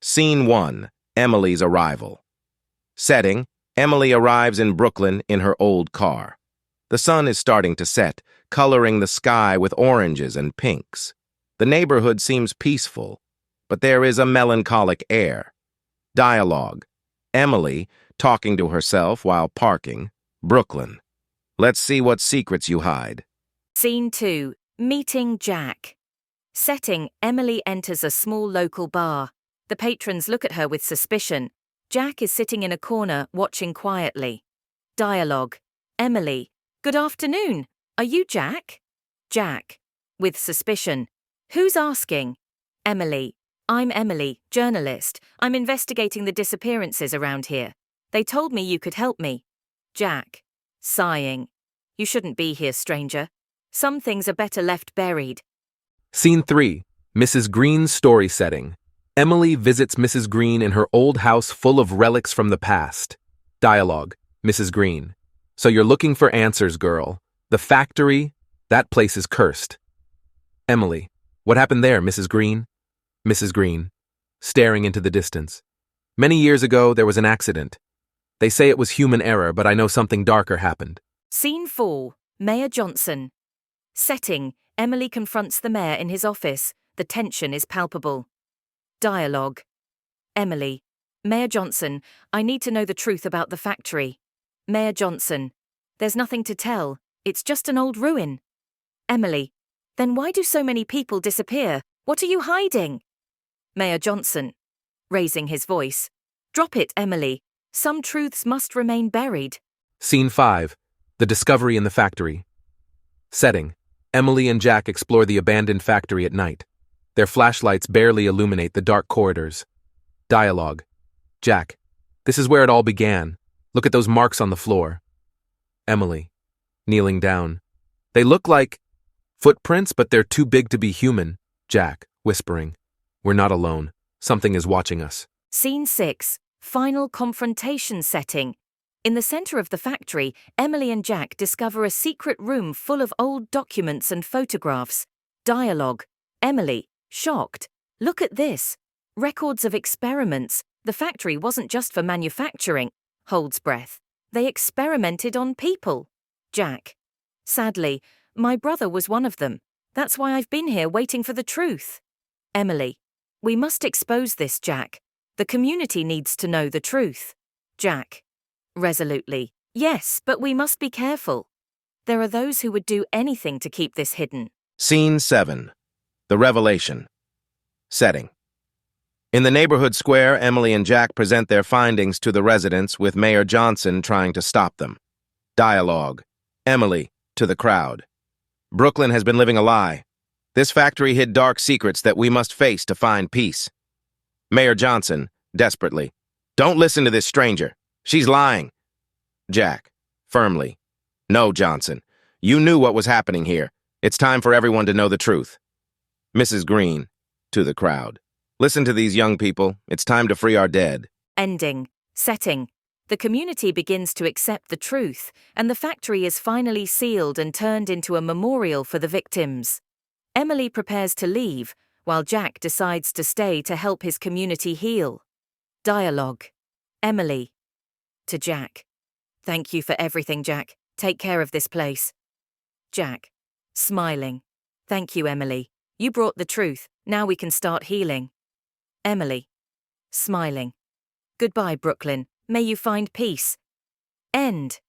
Scene 1. Emily's arrival. Setting. Emily arrives in Brooklyn in her old car. The sun is starting to set, coloring the sky with oranges and pinks. The neighborhood seems peaceful, but there is a melancholic air. Dialogue. Emily, talking to herself while parking. Brooklyn. Let's see what secrets you hide. Scene 2. Meeting Jack. Setting. Emily enters a small local bar. The patrons look at her with suspicion. Jack is sitting in a corner, watching quietly. Dialogue. Emily. Good afternoon. Are you Jack? Jack. With suspicion. Who's asking? Emily. I'm Emily, journalist. I'm investigating the disappearances around here. They told me you could help me. Jack. Sighing. You shouldn't be here, stranger. Some things are better left buried. Scene 3. Mrs. Green's story setting. Emily visits Mrs. Green in her old house full of relics from the past. Dialogue. Mrs. Green. So you're looking for answers, girl. The factory, that place is cursed. Emily. What happened there, Mrs. Green? Mrs. Green. Staring into the distance. Many years ago, there was an accident. They say it was human error, but I know something darker happened. Scene 4. Mayor Johnson. Setting. Emily confronts the mayor in his office. The tension is palpable. Dialogue. Emily. Mayor Johnson, I need to know the truth about the factory. Mayor Johnson. There's nothing to tell. It's just an old ruin. Emily. Then why do so many people disappear? What are you hiding? Mayor Johnson. Raising his voice. Drop it, Emily. Some truths must remain buried. Scene 5. The discovery in the factory. Setting. Emily and Jack explore the abandoned factory at night. Their flashlights barely illuminate the dark corridors. Dialogue. Jack. This is where it all began. Look at those marks on the floor. Emily. Kneeling down. They look like footprints, but they're too big to be human. Jack. Whispering. We're not alone. Something is watching us. Scene 6. Final confrontation setting. In the center of the factory, Emily and Jack discover a secret room full of old documents and photographs. Dialogue. Emily. Shocked. Look at this. Records of experiments. The factory wasn't just for manufacturing. Holds breath. They experimented on people. Jack. Sadly, my brother was one of them. That's why I've been here waiting for the truth. Emily. We must expose this, Jack. The community needs to know the truth. Jack. Resolutely. Yes, but we must be careful. There are those who would do anything to keep this hidden. Scene 7. The revelation. Setting. In the neighborhood square, Emily and Jack present their findings to the residents with Mayor Johnson trying to stop them. Dialogue. Emily, to the crowd. Brooklyn has been living a lie. This factory hid dark secrets that we must face to find peace. Mayor Johnson, desperately. Don't listen to this stranger. She's lying. Jack, firmly. No, Johnson. You knew what was happening here. It's time for everyone to know the truth. Mrs. Green, to the crowd. Listen to these young people. It's time to free our dead. Ending. Setting. The community begins to accept the truth, and the factory is finally sealed and turned into a memorial for the victims. Emily prepares to leave, while Jack decides to stay to help his community heal. Dialogue. Emily. To Jack. Thank you for everything, Jack. Take care of this place. Jack. Smiling. Thank you, Emily. You brought the truth. Now we can start healing. Emily. Smiling. Goodbye, Brooklyn. May you find peace. End.